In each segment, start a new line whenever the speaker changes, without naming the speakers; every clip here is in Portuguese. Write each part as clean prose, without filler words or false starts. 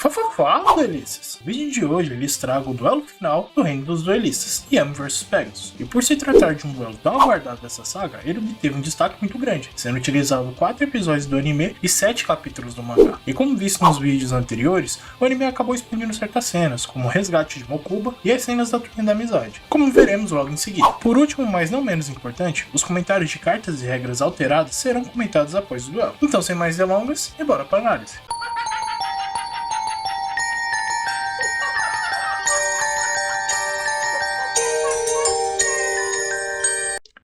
Fala, duelistas! No vídeo de hoje lhes trago o duelo final do Reino dos Duelistas, Yami vs Pegasus. E por se tratar de um duelo tão aguardado dessa saga, ele obteve um destaque muito grande, sendo utilizado 4 episódios do anime e 7 capítulos do mangá. E como visto nos vídeos anteriores, o anime acabou expandindo certas cenas, como o resgate de Mokuba e as cenas da Turminha da Amizade, como veremos logo em seguida. Por último, mas não menos importante, os comentários de cartas e regras alteradas serão comentados após o duelo. Então, sem mais delongas, e bora para a análise.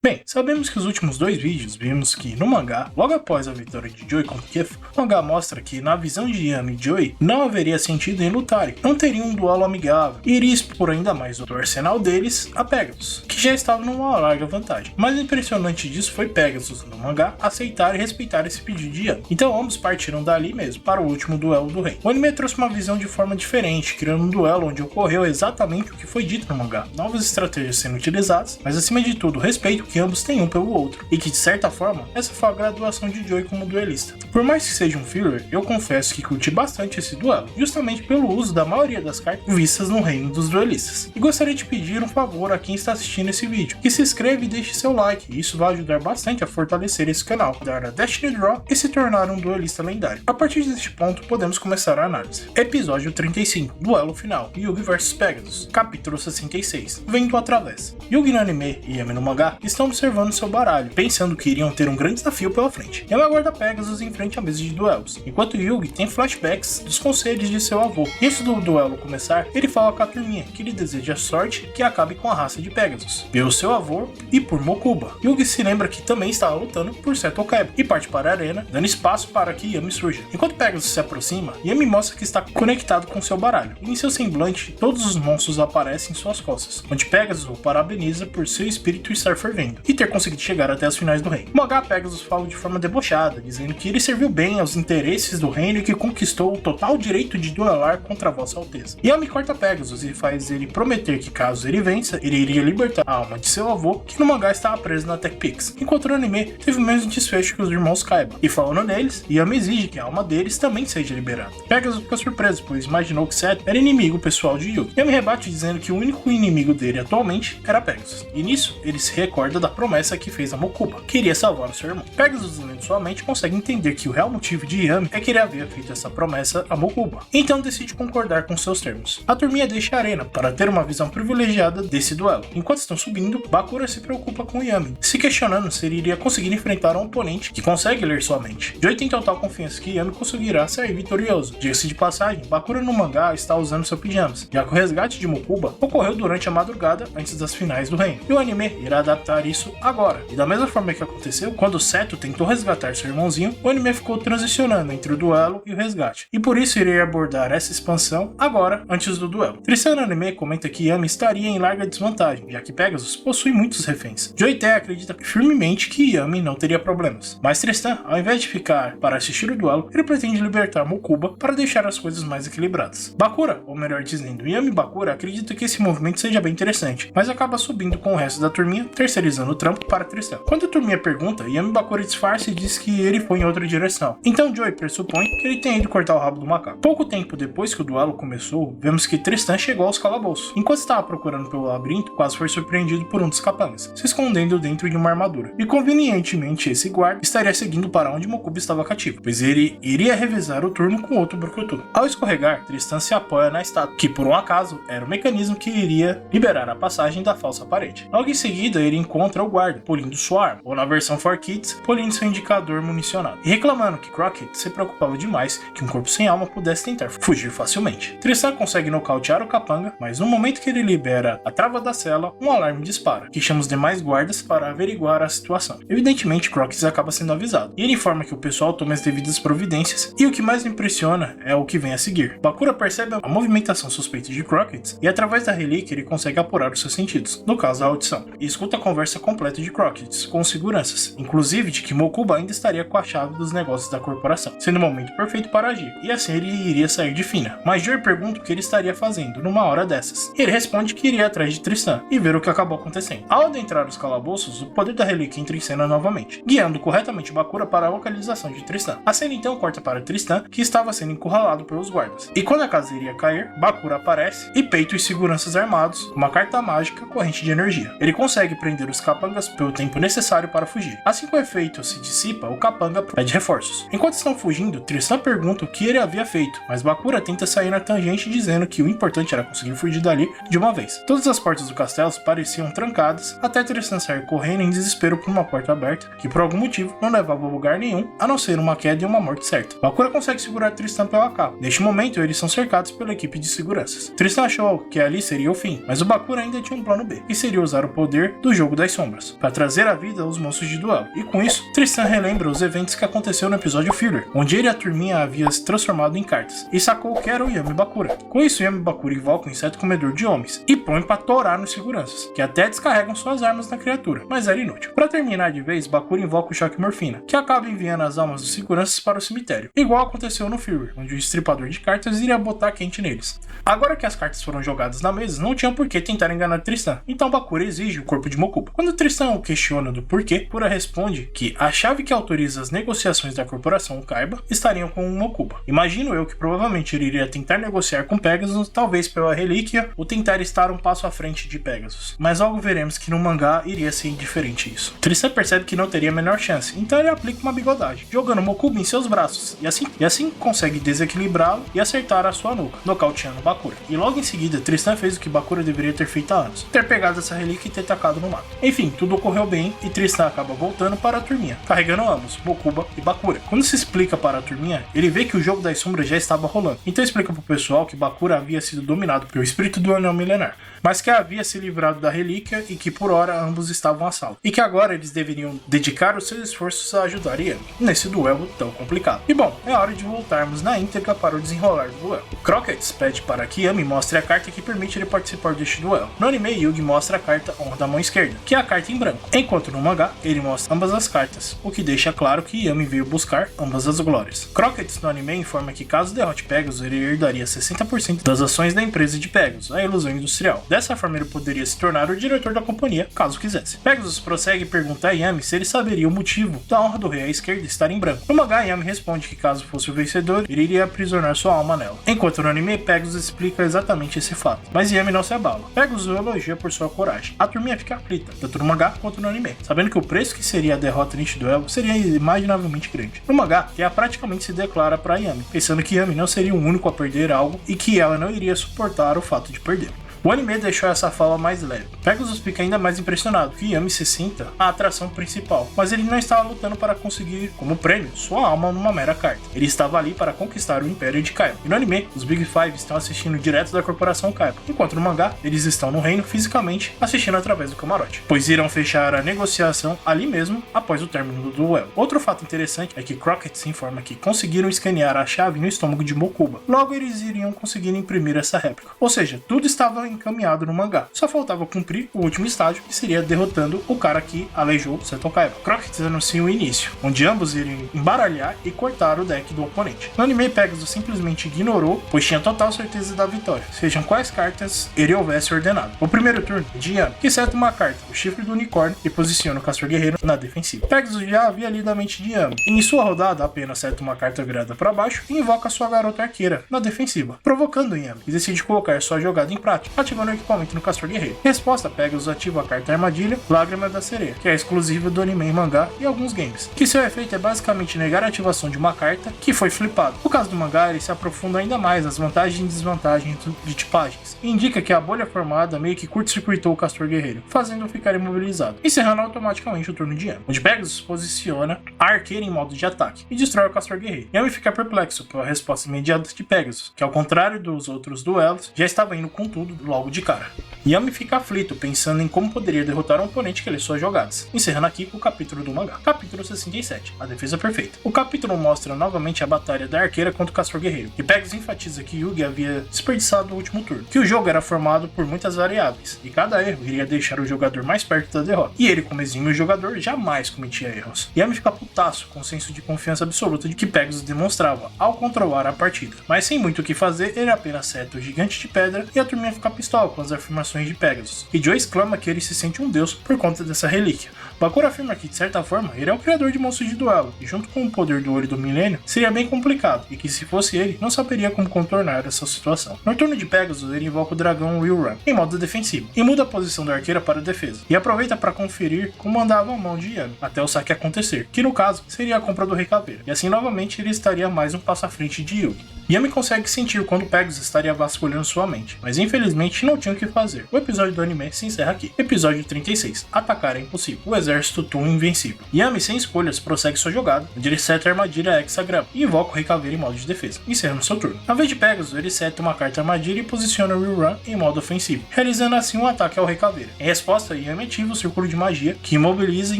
Bem, sabemos que os últimos 2 vídeos vimos que no mangá, logo após a vitória de Joy contra Kefo, o mangá mostra que na visão de Yami e Joy não haveria sentido em lutarem, não teriam um duelo amigável e iria expor ainda mais do arsenal deles a Pegasus, que já estava numa larga vantagem. O mais impressionante disso foi Pegasus no mangá aceitar e respeitar esse pedido de Yami, então ambos partiram dali mesmo para o último duelo do rei. O anime trouxe uma visão de forma diferente, criando um duelo onde ocorreu exatamente o que foi dito no mangá, novas estratégias sendo utilizadas, mas acima de tudo respeito que ambos têm um pelo outro, e que de certa forma, essa foi a graduação de Joy como duelista. Por mais que seja um filler, eu confesso que curti bastante esse duelo, justamente pelo uso da maioria das cartas vistas no Reino dos Duelistas. E gostaria de pedir um favor a quem está assistindo esse vídeo, que se inscreva e deixe seu like, isso vai ajudar bastante a fortalecer esse canal, dar a Destiny Draw e se tornar um duelista lendário. A partir deste ponto, podemos começar a análise. Episódio 35, Duelo Final, Yugi vs Pegasus, capítulo 66, Vento Atravessa. Yugi no anime e Yami no mangá estão observando seu baralho, pensando que iriam ter um grande desafio pela frente. Yami aguarda Pegasus em frente à mesa de duelos, enquanto Yugi tem flashbacks dos conselhos de seu avô. E antes do duelo começar, ele fala com a turminha que lhe deseja sorte que acabe com a raça de Pegasus, pelo seu avô e por Mokuba. Yugi se lembra que também estava lutando por Seto Kaiba e parte para a arena, dando espaço para que Yami surja. Enquanto Pegasus se aproxima, Yami mostra que está conectado com seu baralho, e em seu semblante, todos os monstros aparecem em suas costas, onde Pegasus o parabeniza por seu espírito estar fervendo e ter conseguido chegar até as finais do reino. O mangá Pegasus fala de forma debochada, dizendo que ele serviu bem aos interesses do reino e que conquistou o total direito de duelar contra a Vossa Alteza. Yami corta Pegasus e faz ele prometer que caso ele vença, ele iria libertar a alma de seu avô, que no mangá estava preso na Tech Pix, enquanto no anime teve o mesmo desfecho que os irmãos Kaiba. E falando neles, Yami exige que a alma deles também seja liberada. Pegasus fica surpreso, pois imaginou que Seto era inimigo pessoal de Yugi. Yami rebate dizendo que o único inimigo dele atualmente era Pegasus, e nisso ele se recorda da promessa que fez a Mokuba, que iria salvar o seu irmão. Pegasus, lendo sua mente, consegue entender que o real motivo de Yami é que ele havia feito essa promessa a Mokuba, então decide concordar com seus termos. A turminha deixa a arena para ter uma visão privilegiada desse duelo. Enquanto estão subindo, Bakura se preocupa com Yami, se questionando se ele iria conseguir enfrentar um oponente que consegue ler sua mente. Joy tem total confiança que Yami conseguirá sair vitorioso. Diga-se de passagem, Bakura no mangá está usando seu pijamas, já que o resgate de Mokuba ocorreu durante a madrugada antes das finais do reino, e o anime irá adaptar isso agora. E da mesma forma que aconteceu quando Seto tentou resgatar seu irmãozinho, o anime ficou transicionando entre o duelo e o resgate, e por isso irei abordar essa expansão agora, antes do duelo. Tristan no anime comenta que Yami estaria em larga desvantagem, já que Pegasus possui muitos reféns. Joy Te acredita firmemente que Yami não teria problemas, mas Tristan, ao invés de ficar para assistir o duelo, ele pretende libertar Mokuba para deixar as coisas mais equilibradas. Bakura, ou melhor dizendo, Yami Bakura, acredita que esse movimento seja bem interessante, mas acaba subindo com o resto da turminha, terceirizando o trampo para Tristan. Quando a turminha pergunta, Yami Bakura disfarça e diz que ele foi em outra direção. Então Joy pressupõe que ele tenha ido cortar o rabo do macaco. Pouco tempo depois que o duelo começou, vemos que Tristan chegou aos calabouços. Enquanto estava procurando pelo labirinto, quase foi surpreendido por um dos capangas, se escondendo dentro de uma armadura. E convenientemente esse guarda estaria seguindo para onde Mokuba estava cativo, pois ele iria revezar o turno com outro Brucutu. Ao escorregar, Tristan se apoia na estátua, que por um acaso era o mecanismo que iria liberar a passagem da falsa parede. Logo em seguida, ele encontra o guarda, polindo sua arma, ou na versão 4Kids, polindo seu indicador municionado, e reclamando que Crockett se preocupava demais que um corpo sem alma pudesse tentar fugir facilmente. Tristan consegue nocautear o capanga, mas no momento que ele libera a trava da cela, um alarme dispara, que chama os demais guardas para averiguar a situação. Evidentemente, Crockett acaba sendo avisado, e ele informa que o pessoal toma as devidas providências, e o que mais me impressiona é o que vem a seguir. Bakura percebe a movimentação suspeita de Crockett, e através da relíquia ele consegue apurar os seus sentidos, no caso a audição, e escuta a conversa completa completo de Crockett com seguranças, inclusive de que Mokuba ainda estaria com a chave dos negócios da corporação, sendo o momento perfeito para agir, e assim ele iria sair de Fina. Mas Joey pergunta o que ele estaria fazendo numa hora dessas, e ele responde que iria atrás de Tristan e ver o que acabou acontecendo. Ao adentrar os calabouços, o poder da relíquia entra em cena novamente, guiando corretamente Bakura para a localização de Tristan. A cena então corta para Tristan, que estava sendo encurralado pelos guardas, e quando a casa iria cair, Bakura aparece e peita os seguranças armados com uma carta mágica corrente de energia. Ele consegue prender os capangas pelo tempo necessário para fugir. Assim que o efeito se dissipa, o capanga pede reforços. Enquanto estão fugindo, Tristan pergunta o que ele havia feito, mas Bakura tenta sair na tangente dizendo que o importante era conseguir fugir dali de uma vez. Todas as portas do castelo pareciam trancadas, até Tristan sair correndo em desespero por uma porta aberta, que por algum motivo não levava a lugar nenhum, a não ser uma queda e uma morte certa. Bakura consegue segurar Tristan pela capa. Neste momento, eles são cercados pela equipe de seguranças. Tristan achou que ali seria o fim, mas o Bakura ainda tinha um plano B, que seria usar o poder do Jogo das Sombras, para trazer à vida os monstros de duelo. E com isso, Tristan relembra os eventos que aconteceu no episódio Filler, onde ele e a turminha havia se transformado em cartas, e sacou que era o Yami Bakura. Com isso, Yami Bakura invoca um inseto comedor de homens, e põe para torar nos seguranças, que até descarregam suas armas na criatura, mas era inútil. Para terminar de vez, Bakura invoca o choque morfina, que acaba enviando as almas dos seguranças para o cemitério, igual aconteceu no Filler, onde o estripador de cartas iria botar quente neles. Agora que as cartas foram jogadas na mesa, não tinham por que tentar enganar Tristan, então Bakura exige o corpo de Mokuba. Quando Tristan o questiona do porquê, Bakura responde que a chave que autoriza as negociações da corporação Kaiba estariam com o Mokuba. Imagino eu que provavelmente ele iria tentar negociar com Pegasus, talvez pela relíquia, ou tentar estar um passo à frente de Pegasus. Mas logo veremos que no mangá iria ser indiferente isso. Tristan percebe que não teria a menor chance, então ele aplica uma bigodagem, jogando Mokuba em seus braços, e assim consegue desequilibrá-lo e acertar a sua nuca, nocauteando Bakura. E logo em seguida, Tristan fez o que Bakura deveria ter feito há anos, ter pegado essa relíquia e ter tacado no mato. Enfim, tudo ocorreu bem e Tristan acaba voltando para a turminha, carregando ambos, Mokuba e Bakura. Quando se explica para a turminha, ele vê que o jogo das sombras já estava rolando, então explica pro pessoal que Bakura havia sido dominado pelo espírito do anel milenar, mas que havia se livrado da relíquia e que por hora ambos estavam a salvo, e que agora eles deveriam dedicar os seus esforços a ajudar Yami nesse duelo tão complicado. E bom, é hora de voltarmos na íntegra para o desenrolar do duelo. Crockett pede para que Yami mostre a carta que permite ele participar deste duelo. No anime, Yugi mostra a carta Honra da Mão Esquerda, que é a carta em branco, enquanto no mangá ele mostra ambas as cartas, o que deixa claro que Yami veio buscar ambas as glórias. Crockett no anime informa que caso derrote Pegasus, ele herdaria 60% das ações da empresa de Pegasus, a ilusão industrial. Dessa forma ele poderia se tornar o diretor da companhia, caso quisesse. Pegasus prossegue e pergunta a Yami se ele saberia o motivo da honra do rei à esquerda estar em branco. No mangá, Yami responde que caso fosse o vencedor, ele iria aprisionar sua alma nela. Enquanto no anime, Pegasus explica exatamente esse fato, mas Yami não se abala. Pegasus o elogia por sua coragem. A turminha fica aflita, tanto no mangá quanto no anime, sabendo que o preço que seria a derrota neste duelo seria imaginavelmente grande. No mangá, Tea praticamente se declara para Yami, pensando que Yami não seria o único a perder algo e que ela não iria suportar o fato de perder. O anime deixou essa fala mais leve. Pegasus fica ainda mais impressionado que Yami se sinta a atração principal, mas ele não estava lutando para conseguir como prêmio sua alma numa mera carta. Ele estava ali para conquistar o Império de Kaiba. E no anime, os Big Five estão assistindo direto da corporação Kaiba, enquanto no mangá, eles estão no reino fisicamente assistindo através do camarote, pois irão fechar a negociação ali mesmo após o término do duelo. Outro fato interessante é que Crockett se informa que conseguiram escanear a chave no estômago de Mokuba, logo eles iriam conseguir imprimir essa réplica. Ou seja, tudo estava encaminhado no mangá. Só faltava cumprir o último estágio, que seria derrotando o cara que aleijou Seton Kaiba. Crockett anuncia o início, onde ambos iriam embaralhar e cortar o deck do oponente. No anime, Pegasus simplesmente ignorou, pois tinha total certeza da vitória, sejam quais cartas ele houvesse ordenado. O primeiro turno de Yami, que seta uma carta, o chifre do unicórnio, e posiciona o Castor Guerreiro na defensiva. Pegasus já havia lido a mente de Yami, e em sua rodada apenas seta uma carta virada para baixo e invoca sua garota arqueira na defensiva, provocando Yami, e decide colocar sua jogada em prática, ativando o equipamento no Castor Guerreiro. Resposta, Pegasus ativa a carta Armadilha, Lágrima da Sereia, que é exclusiva do anime e mangá e alguns games, que seu efeito é basicamente negar a ativação de uma carta que foi flipada. No caso do mangá, ele se aprofunda ainda mais nas vantagens e desvantagens de tipagens, e indica que a bolha formada meio que curto-circuitou o Castor Guerreiro, fazendo-o ficar imobilizado, encerrando automaticamente o turno de Yami, onde Pegasus posiciona a arqueira em modo de ataque e destrói o Castor Guerreiro. Yami fica perplexo pela resposta imediata de Pegasus, que ao contrário dos outros duelos, já estava indo com tudo logo de cara. Yami fica aflito, pensando em como poderia derrotar um oponente que lê suas jogadas, encerrando aqui o capítulo do mangá. Capítulo 67, a defesa perfeita. O capítulo mostra novamente a batalha da arqueira contra o castor guerreiro, e Pegasus enfatiza que Yugi havia desperdiçado no último turno, que o jogo era formado por muitas variáveis, e cada erro iria deixar o jogador mais perto da derrota, e ele, como exímio jogador, jamais cometia erros. Yami fica putaço, com um senso de confiança absoluta de que Pegasus demonstrava ao controlar a partida, mas sem muito o que fazer, ele apenas seta o gigante de pedra e a turminha fica pistola com as afirmações de Pegasus, e Joe exclama que ele se sente um deus por conta dessa relíquia. Bakura afirma que, de certa forma, ele é o criador de monstros de duelo, e junto com o poder do olho do milênio, seria bem complicado, e que se fosse ele, não saberia como contornar essa situação. No turno de Pegasus, ele invoca o dragão Will Run, em modo defensivo, e muda a posição da arqueira para a defesa, e aproveita para conferir como andava a mão de Yami, até o saque acontecer, que no caso, seria a compra do Rei Caveira, e assim novamente ele estaria mais um passo à frente de Yugi. Yami consegue sentir quando Pegasus estaria vasculhando sua mente, mas infelizmente não tinha o que fazer. O episódio do anime se encerra aqui. Episódio 36. Atacar é impossível. O exército Toon invencível. Yami, sem escolhas, prossegue sua jogada, onde ele seta a armadilha hexagrama e invoca o Rei Caveira em modo de defesa, encerrando seu turno. Na vez de Pegasus, ele seta uma carta armadilha e posiciona o Will Run em modo ofensivo, realizando assim um ataque ao Rei Caveira. Em resposta, Yami ativa o círculo de magia, que imobiliza e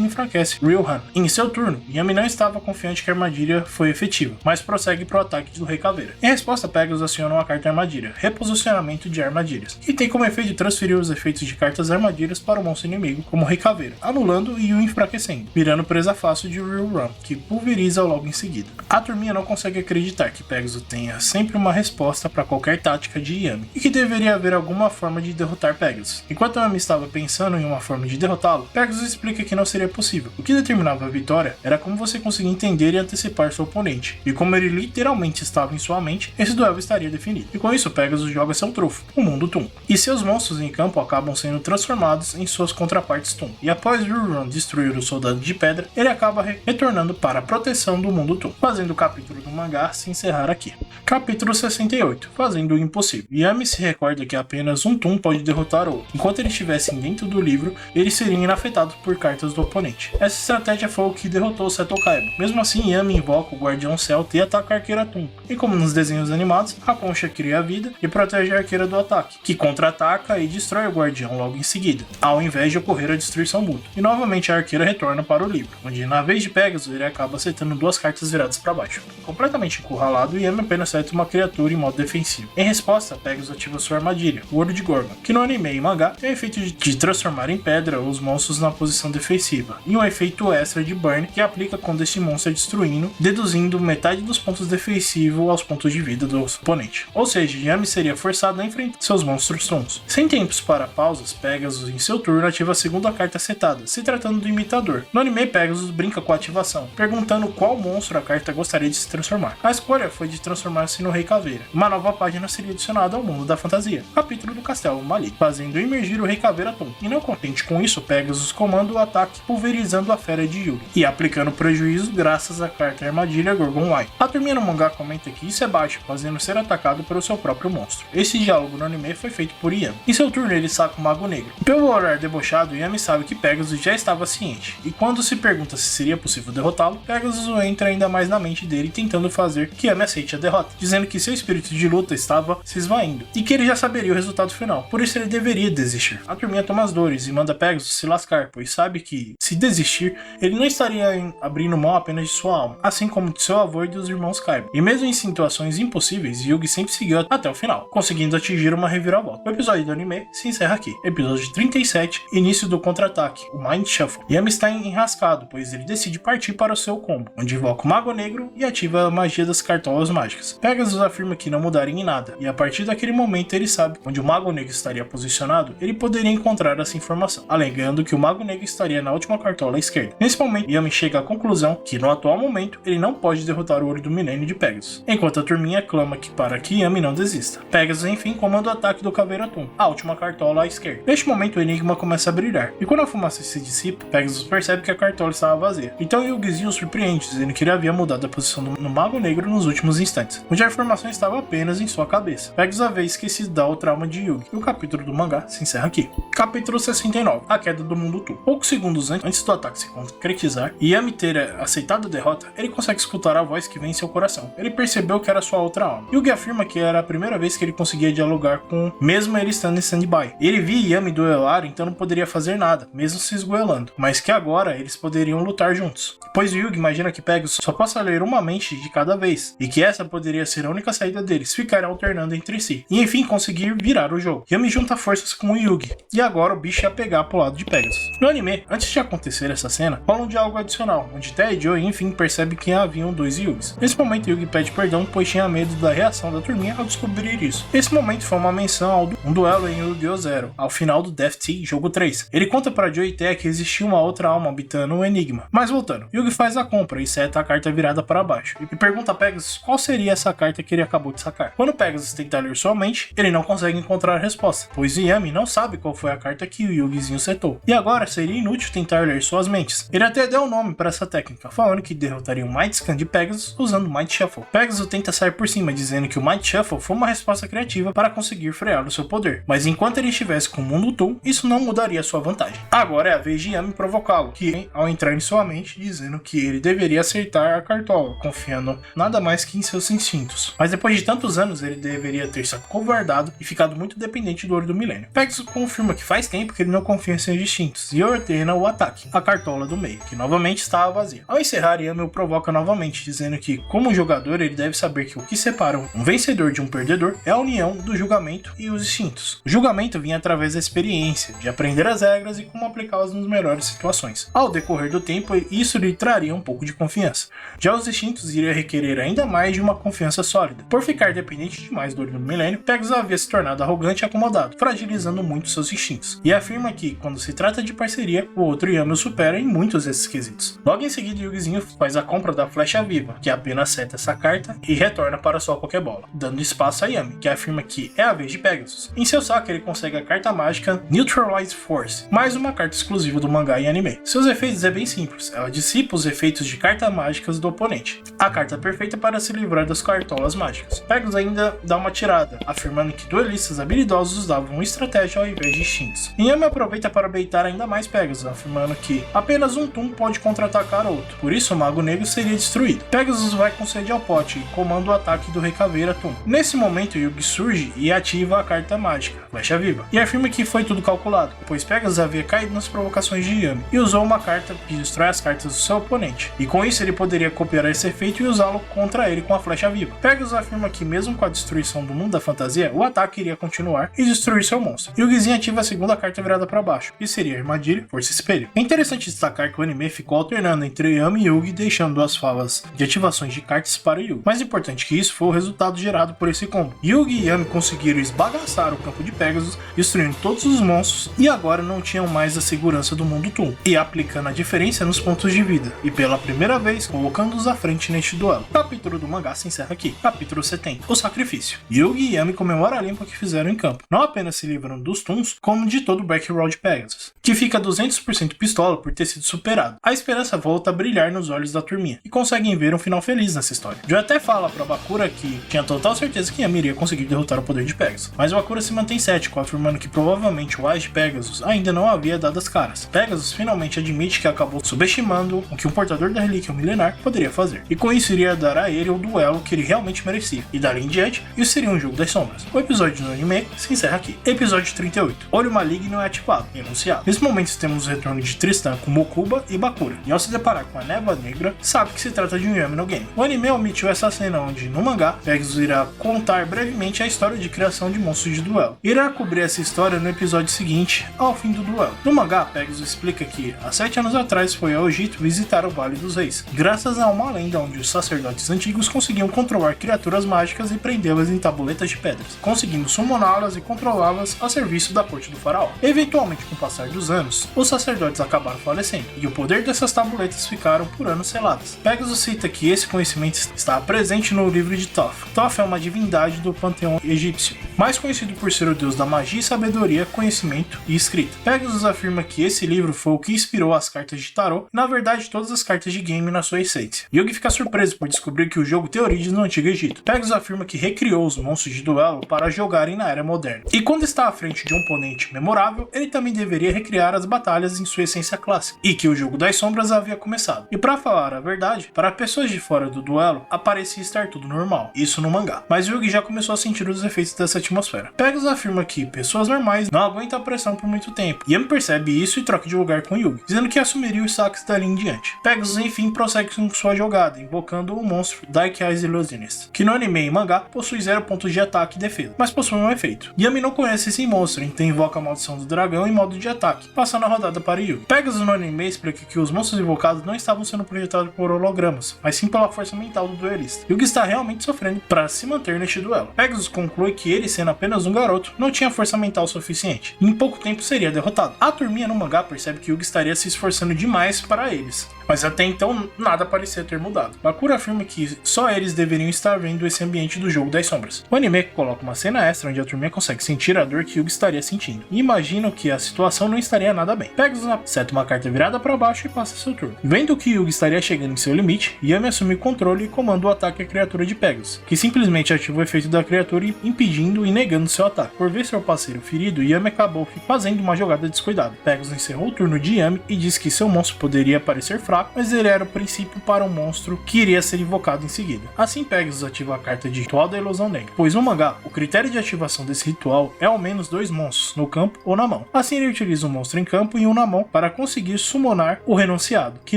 enfraquece Will Run. Em seu turno, Yami não estava confiante que a armadilha foi efetiva, mas prossegue para o ataque do Rei Caveira. Em resposta, Pegasus aciona uma carta armadilha, reposicionamento de armadilhas, que tem como efeito transferir os efeitos de cartas armadilhas para o monstro inimigo, como o Rei Caveira, anulando e o enfraquecendo, virando presa fácil de Will Run, que pulveriza logo em seguida. A turminha não consegue acreditar que Pegasus tenha sempre uma resposta para qualquer tática de Yami, e que deveria haver alguma forma de derrotar Pegasus. Enquanto Yami estava pensando em uma forma de derrotá-lo, Pegasus explica que não seria possível. O que determinava a vitória era como você conseguia entender e antecipar seu oponente, e como ele literalmente estava em sua mente, esse duelo estaria definido. E com isso, Pegasus joga seu trunfo, o mundo Toon. E seus monstros em campo acabam sendo transformados em suas contrapartes Toon. E após Will Run destruir o soldado de pedra, ele acaba retornando para a proteção do mundo Toon, fazendo o capítulo do mangá se encerrar aqui. Capítulo 68. Fazendo o impossível. Yami se recorda que apenas um Toon pode derrotar o outro. Enquanto eles estivessem dentro do livro, eles seriam inafetados por cartas do oponente. Essa estratégia foi o que derrotou Seto Kaiba. Mesmo assim, Yami invoca o Guardião Celta e ataca a arqueira Toon. E como nos desenhos animados, a concha cria a vida e protege a arqueira do ataque, que contra-ataca e destrói o guardião logo em seguida, ao invés de ocorrer a destruição mútua. E novamente a arqueira retorna para o livro, onde na vez de Pegasus ele acaba acertando duas cartas viradas para baixo. Completamente encurralado, Yami apenas acerta uma criatura em modo defensivo. Em resposta, Pegasus ativa sua armadilha, o Olho de Gorgon, que no anime e mangá tem o efeito de transformar em pedra os monstros na posição defensiva, e um efeito extra de Burn que aplica quando este monstro é destruindo, deduzindo metade dos pontos defensivos aos pontos de vida do oponente. Ou seja, Yami seria forçado a enfrentar seus monstros Toons. Sem tempos para pausas, Pegasus em seu turno ativa a segunda carta setada, se tratando do imitador. No anime, Pegasus brinca com a ativação, perguntando qual monstro a carta gostaria de se transformar. A escolha foi de transformar-se no Rei Caveira. Uma nova página seria adicionada ao mundo da fantasia, capítulo do Castelo Malik, fazendo emergir o Rei Caveira Toon. E não contente com isso, Pegasus comanda o ataque pulverizando a fera de Yugi e aplicando prejuízo graças à carta armadilha Gorgon Eye. A turminha no mangá comenta que isso é baixo, fazendo ser atacado pelo seu próprio monstro. Esse diálogo no anime foi feito por Yami. Em seu turno, ele saca o Mago Negro. Pelo olhar debochado, Yami sabe que Pegasus já estava ciente, e quando se pergunta se seria possível derrotá-lo, Pegasus entra ainda mais na mente dele, tentando fazer que Yami aceite a derrota, dizendo que seu espírito de luta estava se esvaindo, e que ele já saberia o resultado final, por isso ele deveria desistir. A turminha toma as dores e manda Pegasus se lascar, pois sabe que, se desistir, ele não estaria abrindo mão apenas de sua alma, assim como de seu avô e dos irmãos Kaiba. E mesmo em situações impossíveis, Yugi sempre seguiu até o final, conseguindo atingir uma reviravolta. O episódio do anime se encerra aqui. Episódio 37, início do contra-ataque, o Mind Shuffle. Yami está enrascado, pois ele decide partir para o seu combo, onde invoca o Mago Negro e ativa a magia das cartolas mágicas. Pegasus afirma que não mudaria em nada, e a partir daquele momento ele sabe onde o Mago Negro estaria posicionado, ele poderia encontrar essa informação, alegando que o Mago Negro estaria na última cartola à esquerda. Nesse momento, Yami chega à conclusão que no atual momento ele não pode derrotar o Olho do Milênio de Pegasus, enquanto a turminha clama para que Yami não desista. Pegasus enfim comanda o ataque do Caveira Toon, a última cartola à esquerda. Neste momento o enigma começa a brilhar, e quando a fumaça se dissipa, Pegasus percebe que a cartola estava vazia. Então Yugi o surpreende, dizendo que ele havia mudado a posição do Mago Negro nos últimos instantes, onde a informação estava apenas em sua cabeça. Pegasus havia esquecido dar o trauma de Yugi, e o capítulo do mangá se encerra aqui. Capítulo 69. A queda do mundo Toon. Poucos segundos antes do ataque se concretizar e Yami ter aceitado a derrota, ele consegue escutar a voz que vem em seu coração. Ele percebeu que era sua outra alma. Yugi afirma que era a primeira vez que ele conseguia dialogar com mesmo ele estando em stand-by. Ele via Yami duelar, então não poderia fazer nada, mesmo se esgoelando, mas que agora eles poderiam lutar juntos. Pois o Yugi imagina que Pegasus só possa ler uma mente de cada vez, e que essa poderia ser a única saída deles, ficarem alternando entre si, e enfim conseguir virar o jogo. Yami junta forças com o Yugi, e agora o bicho ia pegar pro lado de Pegasus. No anime, antes de acontecer essa cena, rola um diálogo adicional, onde Té e Joey enfim percebe que haviam dois Yugis. Nesse momento Yugi pede perdão, pois tinha medo da reação da turminha ao descobrir isso. Esse momento foi uma menção a um duelo em Yu-Gi-Oh! Zero, ao final do Death Tea, jogo 3. Ele conta pra Joey e Té que existia uma outra alma habitando o Enigma. Mas voltando, Yugi faz a compra e seta a carta virada para baixo, e pergunta a Pegasus qual seria essa carta que ele acabou de sacar. Quando Pegasus tenta ler sua mente, ele não consegue encontrar a resposta, pois Yami não sabe qual foi a carta que o Yugizinho setou. E agora seria inútil tentar ler suas mentes. Ele até deu um nome para essa técnica, falando que derrotaria o Might Scan de Pegasus usando o Might Shuffle. Pegasus tenta sair por cima, dizendo que o Might Shuffle foi uma resposta criativa para conseguir frear o seu poder, mas enquanto ele estivesse com o Mundo Tool, isso não mudaria sua vantagem. Agora é a vez de Yami provocá-lo, que ao entrar em sua mente, dizendo que ele deveria acertar a cartola, confiando nada mais que em seus instintos. Mas depois de tantos anos, ele deveria ter se acovardado e ficado muito dependente do Olho do Milênio. Pegasus confirma que faz tempo que ele não confia em seus instintos e ordena o ataque, a cartola do meio, que novamente estava vazia. Ao encerrar, Yami o provoca novamente, dizendo que, como jogador, ele deve saber que o que separa um vencedor de um perdedor é a união do julgamento e os instintos. O julgamento vinha através da experiência, de aprender as regras e como aplicá-las nas melhores situações. Ao decorrer do tempo, isso lhe traria um pouco de confiança. Já os instintos iriam requerer ainda mais de uma confiança sólida. Por ficar dependente demais do Olho do Milênio, Pegasus havia se tornado arrogante e acomodado, fragilizando muito seus instintos, e afirma que, quando se trata de parceria, o outro Yami o supera em muitos desses quesitos. Logo em seguida, Yugizinho faz a compra da Flecha Viva, que apenas seta essa carta e retorna para sua Pokébola, dando espaço a Yami, que afirma que é a vez de Pegasus. Em seu saque, ele consegue a carta mágica Neutralize Force, mais uma carta exclusiva do mangá e anime. Seus efeitos é bem simples, ela dissipa os efeitos de cartas mágicas do oponente. A carta perfeita para se livrar das cartolas mágicas. Pegasus ainda dá uma tirada, afirmando que duelistas habilidosos usavam estratégia ao invés de instintos. Yami aproveita para baitar ainda mais Pegasus, afirmando que apenas um Toon pode contra-atacar outro, por isso o Mago Negro seria destruído. Pegasus vai com sede ao pote e comanda o ataque do Rei Caveira Toon. Nesse momento, Yugi surge e ativa a carta mágica, Flecha Viva, e afirma que foi tudo calculado, pois Pegasus havia caído nas provocações de Yami e usou uma carta que destrói as cartas do seu oponente, e com isso ele poderia copiar esse efeito e usá-lo contra ele com a Flecha Viva. Pegasus afirma que mesmo com a destruição do mundo da fantasia, o ataque iria continuar e destruir seu monstro. Yugizinho ativa a segunda carta virada para baixo, que seria Armadilha, Força Espelho. É interessante destacar que o anime ficou alternando entre Yami e Yugi, deixando as falas de ativações de cartas para Yugi. Mais importante que isso foi o resultado gerado por esse combo. Yugi e Yami conseguiram esbagaçar o campo de Pegasus, destruindo todos os monstros, e agora não tinham mais a segurança do mundo Toon, e aplicando a diferença nos pontos de vida, e pela primeira vez colocando-os à frente neste duelo. O capítulo do mangá se encerra aqui. Capítulo 70. O Sacrifício. Yugi e Yami comemoram a limpa que fizeram em campo, não apenas se livram dos Toons, como de todo o backroll de Pegasus, que fica 200% pistola por ter sido superado. A esperança volta a brilhar nos olhos da turminha, e conseguem ver um final feliz nessa história. Joe até fala pra Bakura que tinha total certeza que Yami iria conseguir derrotar o poder de Pegasus, mas Bakura se mantém cético, afirmando que provavelmente o Age de Pegasus ainda não havia dado as caras. Pegasus finalmente admite que acabou subestimando o que um portador da relíquia milenar poderia fazer, e com isso iria dar a ele o duelo que ele realmente merecia, e dali em diante, isso seria um jogo das sombras. O episódio do anime se encerra aqui. Episódio 38. Olho Maligno é ativado, enunciado. Nesse momento temos o retorno de Tristan com Mokuba e Bakura, e ao se deparar com a Névoa Negra, sabe que se trata de um Yami no game. O anime omitiu essa cena onde, no mangá, Pegasus irá contar brevemente a história de criação de monstros de duelo. Irá cobrir essa história no episódio seguinte, ao fim do duelo. No mangá, Pegasus explica que, há 7 anos atrás, foi ao Egito visitar o Vale dos Reis, graças a uma lenda onde os sacerdotes antigos conseguiam controlar criaturas mágicas e prendê-las em tabuletas de pedras, conseguindo summoná-las e controlá-las a serviço da corte do faraó. Eventualmente, com o passar dos anos, os sacerdotes acabaram falecendo, e o poder dessas tabuletas ficaram por anos seladas. Pegasus cita que esse conhecimento está presente no livro de Thoth. Thoth é uma divindade do panteão egípcio, mais conhecido por ser o deus da magia e sabedoria, conhecimento e escrita. Pegasus afirma que esse livro foi o que inspirou as cartas de tarô, na verdade todas as cartas de game na sua essência. Yugi fica surpreso por descobrir que o jogo tem origens no Antigo Egito. Pegasus afirma que recriou os monstros de duelo para jogarem na era moderna. E quando está à frente de um oponente memorável, ele também deveria recriar as batalhas em sua essência clássica, e que o jogo das sombras havia começado. E para falar a verdade, para pessoas de fora do duelo, parecia estar tudo normal, isso no mangá. Mas Yugi já começou a sentir os efeitos dessa atmosfera. Pegasus afirma que pessoas normais não aguentam a pressão por muito tempo. Yami percebe isso e troca de lugar com Yugi, dizendo que assumiria os saques dali em diante. Pegasus enfim prossegue com sua jogada, invocando o monstro Daikai's Illusionist, que no anime e mangá possui 0 pontos de ataque e defesa, mas possui um efeito. Yami não conhece esse monstro, então invoca a maldição do dragão em modo de ataque, passando a rodada para Yugi. Pegasus no anime explica que os monstros invocados não estavam sendo projetados por hologramas, mas sim pela força mental do duelista. Yugi está realmente sofrendo para se manter neste duelo. Pegasus conclui que ele, sendo apenas um garoto, não tinha força mental suficiente, e em pouco tempo seria derrotado. A turminha no mangá percebe que Yugi estaria se esforçando demais para eles, mas até então nada parecia ter mudado. Bakura afirma que só eles deveriam estar vendo esse ambiente do jogo das sombras. O anime coloca uma cena extra onde a turminha consegue sentir a dor que Yugi estaria sentindo, e imaginam que a situação não estaria nada bem. Pegasus seta uma carta virada para baixo e passa seu turno. Vendo que Yugi estaria chegando em seu limite, Yami assume o controle e comanda o ataque à criatura de Pegasus, que simplesmente ativa o efeito da criatura impedindo e negando seu ataque. Por ver seu parceiro ferido, Yami acabou fazendo uma jogada descuidada. Pegasus encerrou o turno de Yami e disse que seu monstro poderia parecer fraco, mas ele era o princípio para um monstro que iria ser invocado em seguida. Assim, Pegasus ativa a carta de Ritual da Ilusão Negra, pois no mangá, o critério de ativação desse ritual é ao menos 2 monstros, no campo ou na mão. Assim, ele utiliza um monstro em campo e um na mão para conseguir summonar o Renunciado, que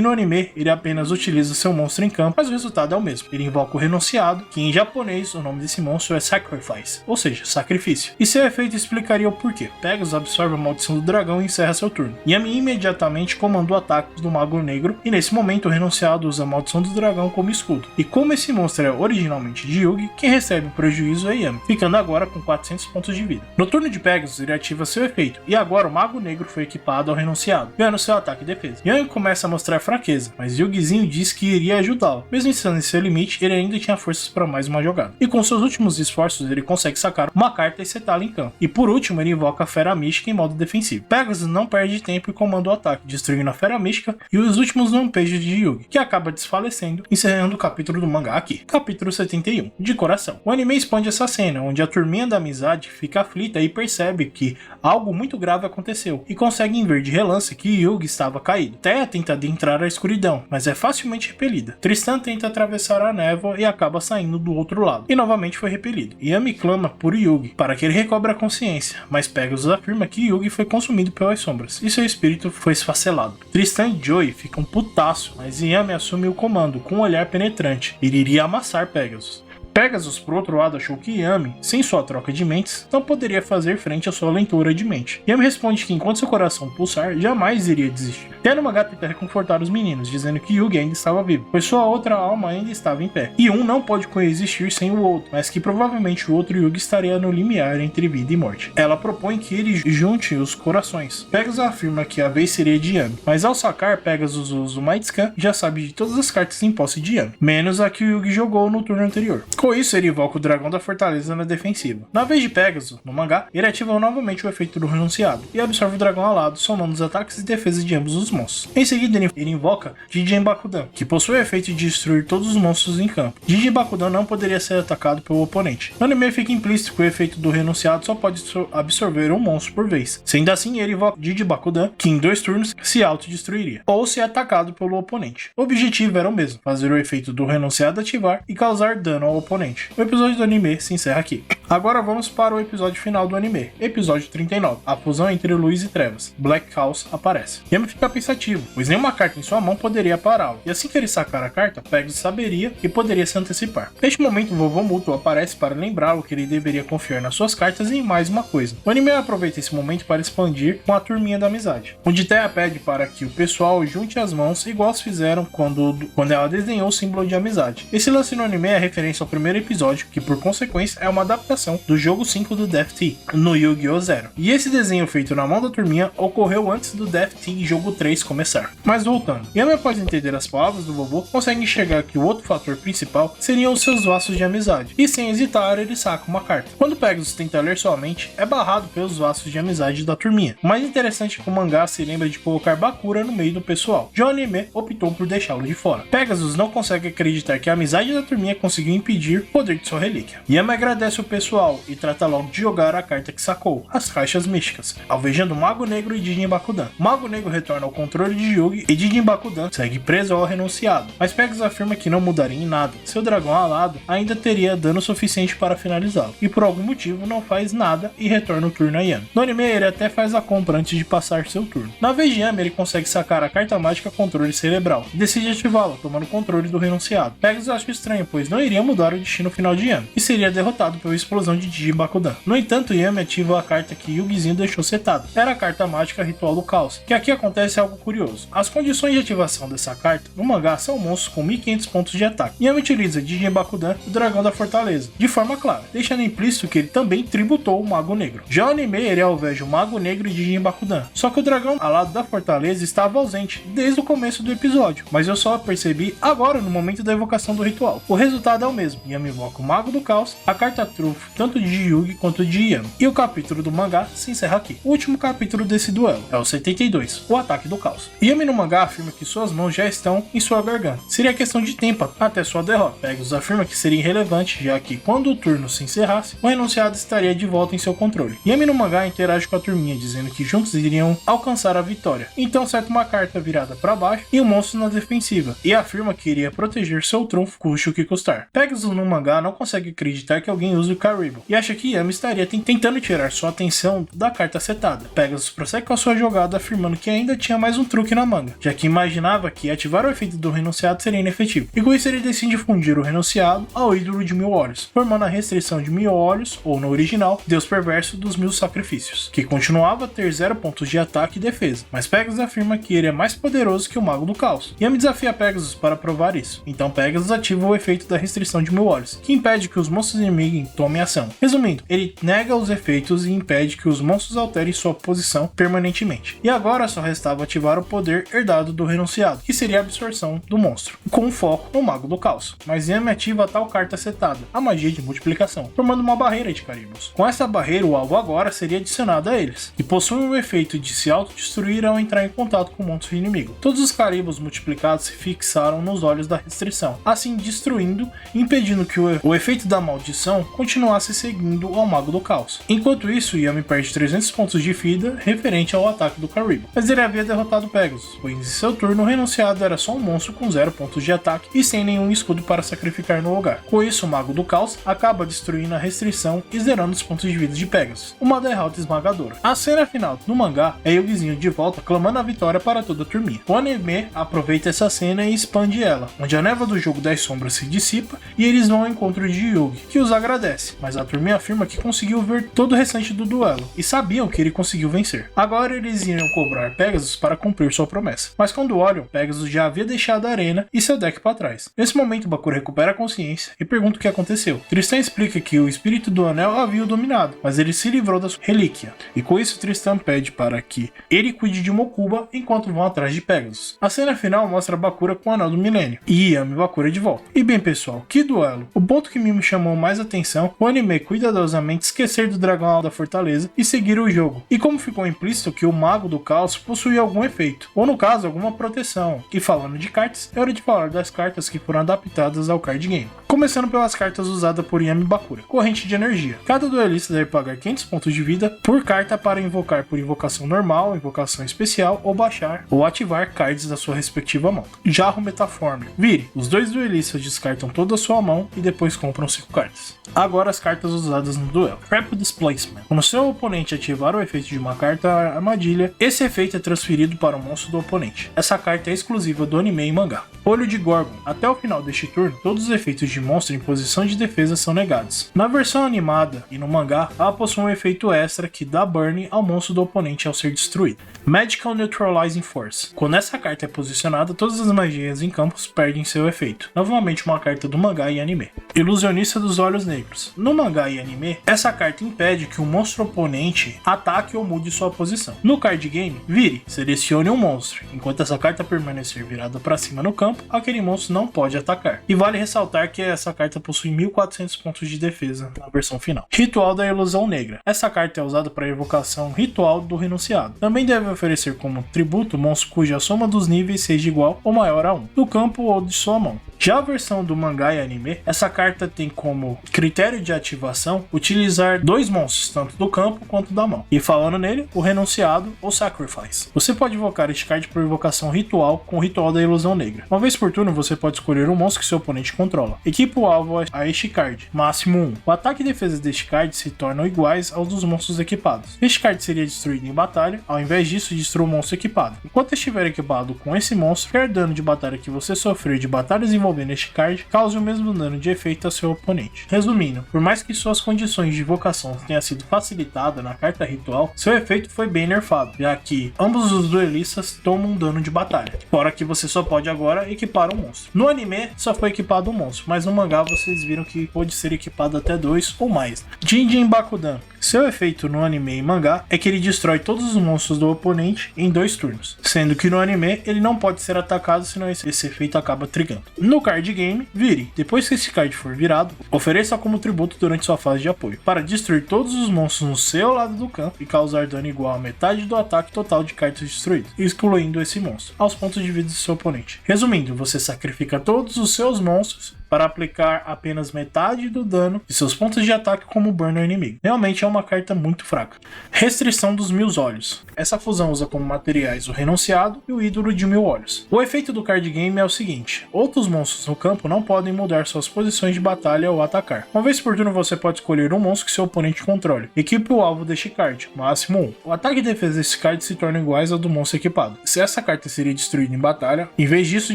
no anime ele apenas utiliza seu monstro em campo, mas o resultado é o mesmo. Ele invoca o Renunciado, que em japonês o nome desse monstro é Sacrifice, ou seja, sacrifício. E seu efeito explicaria o porquê. Pegasus absorve a maldição do dragão e encerra seu turno. Yami imediatamente comanda o ataque do Mago Negro, e nesse momento o Renunciado usa a maldição do dragão como escudo. E como esse monstro é originalmente de Yugi, quem recebe o prejuízo é Yami, ficando agora com 400 pontos de vida. No turno de Pegasus, ele ativa seu efeito, e agora o Mago Negro foi equipado ao Renunciado, ganhando seu ataque e defesa. Yami começa a mostrar fraqueza, mas Yugizinho diz que iria ajudá-lo. Mesmo estando em seu limite, ele ainda tinha forças para mais uma jogada. E com seus últimos esforços, ele consegue sacar uma carta e setá-la em campo. E por último, ele invoca a Fera Mística em modo defensivo. Pegasus não perde tempo e comanda o ataque, destruindo a Fera Mística e os últimos lampejos de Yugi, que acaba desfalecendo, encerrando o capítulo do mangá aqui. Capítulo 71, de coração. O anime expande essa cena, onde a turminha da amizade fica aflita e percebe que algo muito grave aconteceu, e conseguem ver de relance que Yugi estava caído. Teia tenta adentrar a escuridão, mas é facilmente repelida. Tristan tenta atravessar a névoa e acaba saindo do outro lado, e novamente foi repelido. Yami clama por Yugi, para que ele recobre a consciência, mas Pegasus afirma que Yugi foi consumido pelas sombras, e seu espírito foi esfacelado. Tristan e Joy ficam putaço, mas Yami assume o comando com um olhar penetrante. Ele iria amassar Pegasus. Pegasus, por outro lado, achou que Yami, sem sua troca de mentes, não poderia fazer frente à sua leitura de mente. Yami responde que enquanto seu coração pulsar, jamais iria desistir. Teia no mangá tenta reconfortar os meninos, dizendo que Yugi ainda estava vivo, pois sua outra alma ainda estava em pé. E um não pode coexistir sem o outro, mas que provavelmente o outro Yugi estaria no limiar entre vida e morte. Ela propõe que ele junte os corações. Pegasus afirma que a vez seria de Yami, mas ao sacar, Pegasus usa o Might Scan e já sabe de todas as cartas em posse de Yami, menos a que o Yugi jogou no turno anterior. Com isso, ele invoca o dragão da fortaleza na defensiva. Na vez de Pegasus, no mangá, ele ativa novamente o efeito do renunciado e absorve o dragão alado, somando os ataques e defesas de ambos os monstros. Em seguida, ele invoca Jijin Bakudan, que possui o efeito de destruir todos os monstros em campo. Jijin Bakudan não poderia ser atacado pelo oponente. No anime fica implícito que o efeito do renunciado só pode absorver um monstro por vez. Sendo assim, ele invoca Jijin Bakudan, que em 2 turnos se autodestruiria, ou ser atacado pelo oponente. O objetivo era o mesmo, fazer o efeito do renunciado ativar e causar dano ao oponente. O episódio do anime se encerra aqui. Agora vamos para o episódio final do anime, episódio 39, a fusão entre luz e trevas. Black Chaos aparece. Yami fica pensativo, pois nenhuma carta em sua mão poderia pará-lo, e assim que ele sacar a carta, Pegasus saberia que poderia se antecipar. Neste momento, o vovô Muto aparece para lembrá-lo que ele deveria confiar nas suas cartas e em mais uma coisa. O anime aproveita esse momento para expandir com a turminha da amizade, onde Teia pede para que o pessoal junte as mãos igual os fizeram quando ela desenhou o símbolo de amizade. Esse lance no anime é referência ao primeiro episódio, que por consequência é uma adaptação do jogo 5 do Death Tea, no Yu-Gi-Oh! Zero. E esse desenho feito na mão da turminha ocorreu antes do Death Tea jogo 3 começar. Mas voltando, Yami, após entender as palavras do vovô, consegue enxergar que o outro fator principal seriam os seus laços de amizade, e sem hesitar ele saca uma carta. Quando Pegasus tenta ler sua mente, é barrado pelos laços de amizade da turminha. O mais interessante é que o mangá se lembra de colocar Bakura no meio do pessoal. Já o anime optou por deixá-lo de fora. Pegasus não consegue acreditar que a amizade da turminha conseguiu impedir exigir o poder de sua relíquia. Yami agradece o pessoal e trata logo de jogar a carta que sacou, as caixas místicas, alvejando Mago Negro e Jin Bakudan. Mago Negro retorna ao controle de Yugi e Jin Bakudan segue preso ao renunciado, mas Pegasus afirma que não mudaria em nada. Seu dragão alado ainda teria dano suficiente para finalizá-lo, e por algum motivo não faz nada e retorna o turno a Yami. No anime ele até faz a compra antes de passar seu turno. Na vez de Yami ele consegue sacar a carta mágica Controle Cerebral e decide ativá-la, tomando controle do renunciado. Pegasus acha estranho, pois não iria mudar o destino final de Yami, e seria derrotado pela explosão de Jin Bakudan. No entanto, Yami ativa a carta que Yugizinho deixou setada. Era a carta mágica Ritual do Caos, que aqui acontece algo curioso. As condições de ativação dessa carta no mangá são monstros com 1500 pontos de ataque. Yami utiliza Jin Bakudan, o dragão da fortaleza, de forma clara, deixando implícito que ele também tributou o Mago Negro. Já o anime ele alveja o Mago Negro e Jin Bakudan, só que o dragão alado da fortaleza estava ausente desde o começo do episódio, mas eu só percebi agora no momento da evocação do ritual. O resultado é o mesmo, Yami invoca o Mago do Caos, a carta trunfo tanto de Yugi quanto de Yami, e o capítulo do mangá se encerra aqui. O último capítulo desse duelo é o 72, o Ataque do Caos. Yami no mangá afirma que suas mãos já estão em sua garganta, seria questão de tempo até sua derrota. Pegasus afirma que seria irrelevante, já que quando o turno se encerrasse, o renunciado estaria de volta em seu controle. Yami no mangá interage com a turminha, dizendo que juntos iriam alcançar a vitória. Então certa uma carta virada para baixo e um monstro na defensiva, e afirma que iria proteger seu trunfo, custe o que custar. Pegasus no mangá não consegue acreditar que alguém use o Karibo, e acha que Yami estaria tentando tirar sua atenção da carta setada. Pegasus prossegue com a sua jogada, afirmando que ainda tinha mais um truque na manga, já que imaginava que ativar o efeito do renunciado seria inefetivo, e com isso ele decide fundir o renunciado ao ídolo de 1000 olhos, formando a restrição de 1000 olhos, ou no original, Deus Perverso dos 1000 sacrifícios, que continuava a ter 0 pontos de ataque e defesa, mas Pegasus afirma que ele é mais poderoso que o Mago do Caos. Yami desafia Pegasus para provar isso, então Pegasus ativa o efeito da restrição de 1000 olhos, que impede que os monstros inimigos tomem ação. Resumindo, ele nega os efeitos e impede que os monstros alterem sua posição permanentemente. E agora só restava ativar o poder herdado do renunciado, que seria a absorção do monstro, com foco no Mago do Caos. Mas Yami ativa a tal carta setada, a magia de multiplicação, formando uma barreira de Karibos. Com essa barreira, o alvo agora seria adicionado a eles, e possuem o efeito de se autodestruir ao entrar em contato com o monstro inimigo. Todos os Karibos multiplicados se fixaram nos olhos da restrição, assim destruindo e impedindo que o efeito da maldição continuasse seguindo ao Mago do Caos. Enquanto isso, Yami perde 300 pontos de vida referente ao ataque do Karibo, mas ele havia derrotado Pegasus, pois em seu turno o renunciado era só um monstro com 0 pontos de ataque e sem nenhum escudo para sacrificar no lugar. Com isso, o Mago do Caos acaba destruindo a restrição e zerando os pontos de vida de Pegasus, uma derrota esmagadora. A cena final no mangá é Yugizinho de volta clamando a vitória para toda a turminha. O anime aproveita essa cena e expande ela, onde a névoa do jogo das sombras se dissipa e eles vão ao encontro de Yugi, que os agradece, mas a turminha afirma que conseguiu ver todo o restante do duelo e sabiam que ele conseguiu vencer. Agora eles iriam cobrar Pegasus para cumprir sua promessa, mas quando olham, Pegasus já havia deixado a arena e seu deck para trás. Nesse momento, Bakura recupera a consciência e pergunta o que aconteceu. Tristan explica que o espírito do anel havia o dominado, mas ele se livrou da sua relíquia, e com isso Tristan pede para que ele cuide de Mokuba enquanto vão atrás de Pegasus. A cena final mostra Bakura com o anel do milênio e Yami e Bakura de volta. E bem pessoal, que duelo! O ponto que me chamou mais atenção, o anime cuidadosamente esquecer do dragão da fortaleza e seguir o jogo, e como ficou implícito que o Mago do Caos possuía algum efeito, ou no caso alguma proteção. E falando de cartas, é hora de falar das cartas que foram adaptadas ao card game. Começando pelas cartas usadas por Yami e Bakura. Corrente de energia. Cada duelista deve pagar 500 pontos de vida por carta para invocar por invocação normal, invocação especial, ou baixar ou ativar cards da sua respectiva mão. Jarro Metafórmico. Vire. Os dois duelistas descartam toda a sua mão e depois compram 5 cartas. Agora as cartas usadas no duelo. Trap Displacement. Quando seu oponente ativar o efeito de uma carta armadilha, esse efeito é transferido para o monstro do oponente. Essa carta é exclusiva do anime e mangá. Olho de Gorgon. Até o final deste turno, todos os efeitos de monstro em posição de defesa são negados. Na versão animada e no mangá, ela possui um efeito extra que dá burn ao monstro do oponente ao ser destruído. Magical Neutralizing Force. Quando essa carta é posicionada, todas as magias em campos perdem seu efeito. Novamente uma carta do mangá e anime. Ilusionista dos Olhos Negros. No mangá e anime, essa carta impede que o monstro oponente ataque ou mude sua posição. No card game, vire, selecione um monstro. Enquanto essa carta permanecer virada para cima no campo, aquele monstro não pode atacar. E vale ressaltar que essa carta possui 1400 pontos de defesa na versão final. Ritual da Ilusão Negra. Essa carta é usada para a evocação ritual do renunciado. Também deve oferecer como tributo monstro cuja soma dos níveis seja igual ou maior a 1, do campo ou de sua mão. Já a versão do mangá e anime, essa carta tem como critério de ativação utilizar 2 monstros, tanto do campo quanto da mão. E falando nele, o Renunciado ou Sacrifice. Você pode invocar este card por invocação ritual com o Ritual da Ilusão Negra. Uma vez por turno, você pode escolher um monstro que seu oponente controla. Equipa o alvo a este card, máximo 1. O ataque e defesa deste card se tornam iguais aos dos monstros equipados. Este card seria destruído em batalha, ao invés disso, destrua o monstro equipado. Enquanto estiver equipado com esse monstro, qualquer dano de batalha que você sofreu de batalhas envolvendo este card cause o mesmo dano de efeito ao seu oponente. Resumindo, por mais que suas condições de invocação tenham sido facilitadas na carta ritual, seu efeito foi bem nerfado, já que ambos os duelistas tomam dano de batalha. Fora que você só pode agora equipar um monstro. No anime só foi equipado um monstro, mas no mangá vocês viram que pode ser equipado até 2 ou mais. Jinjin Bakudan. Seu efeito no anime e mangá é que ele destrói todos os monstros do oponente em 2 turnos, sendo que no anime ele não pode ser atacado, senão esse efeito acaba trigando. No card game, vire. Depois que esse card for virado, ofereça como tributo durante sua fase de apoio, para destruir todos os monstros no seu lado do campo e causar dano igual a metade do ataque total de cartas destruídas, excluindo esse monstro, aos pontos de vida do seu oponente. Resumindo, você sacrifica todos os seus monstros para aplicar apenas metade do dano de seus pontos de ataque como burn no inimigo. Realmente é uma carta muito fraca. Restrição dos 1000 olhos. Essa fusão usa como materiais o Renunciado e o Ídolo de 1000 olhos. O efeito do card game é o seguinte: outros monstros no campo não podem mudar suas posições de batalha ou atacar. Uma vez por turno você pode escolher um monstro que seu oponente controle. Equipe o alvo deste card, máximo 1. O ataque e defesa desse card se tornam iguais ao do monstro equipado. Se essa carta seria destruída em batalha, em vez disso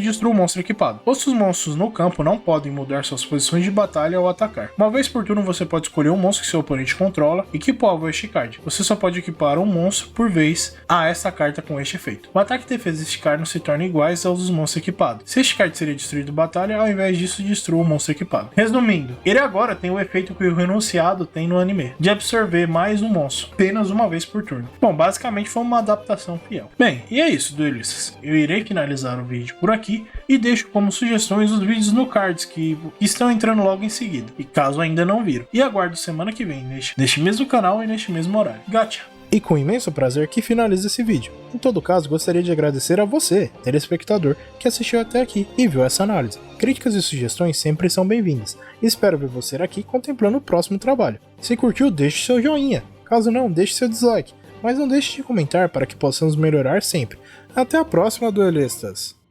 destrua o monstro equipado. Outros monstros no campo não podem mudar suas posições de batalha ou atacar. Uma vez por turno você pode escolher um monstro que seu oponente controla e equipa o alvo a este card. Você só pode equipar um monstro por vez a essa carta com este efeito. O ataque e defesa deste card não se tornam iguais aos dos monstros equipados. Se este card seria destruído em batalha, ao invés disso destrua o monstro equipado. Resumindo, ele agora tem o efeito que o Renunciado tem no anime, de absorver mais um monstro, apenas uma vez por turno. Bom, basicamente foi uma adaptação fiel. Bem, e é isso, duelistas. Eu irei finalizar o vídeo por aqui e deixo como sugestões os vídeos no cards que estão entrando logo em seguida, e caso ainda não viram. E aguardo semana que vem neste mesmo canal e neste mesmo horário. Gacha! E com imenso prazer que finalizo esse vídeo. Em todo caso, gostaria de agradecer a você, telespectador, que assistiu até aqui e viu essa análise. Críticas e sugestões sempre são bem-vindas. Espero ver você aqui contemplando o próximo trabalho. Se curtiu, deixe seu joinha. Caso não, deixe seu dislike. Mas não deixe de comentar para que possamos melhorar sempre. Até a próxima, duelistas!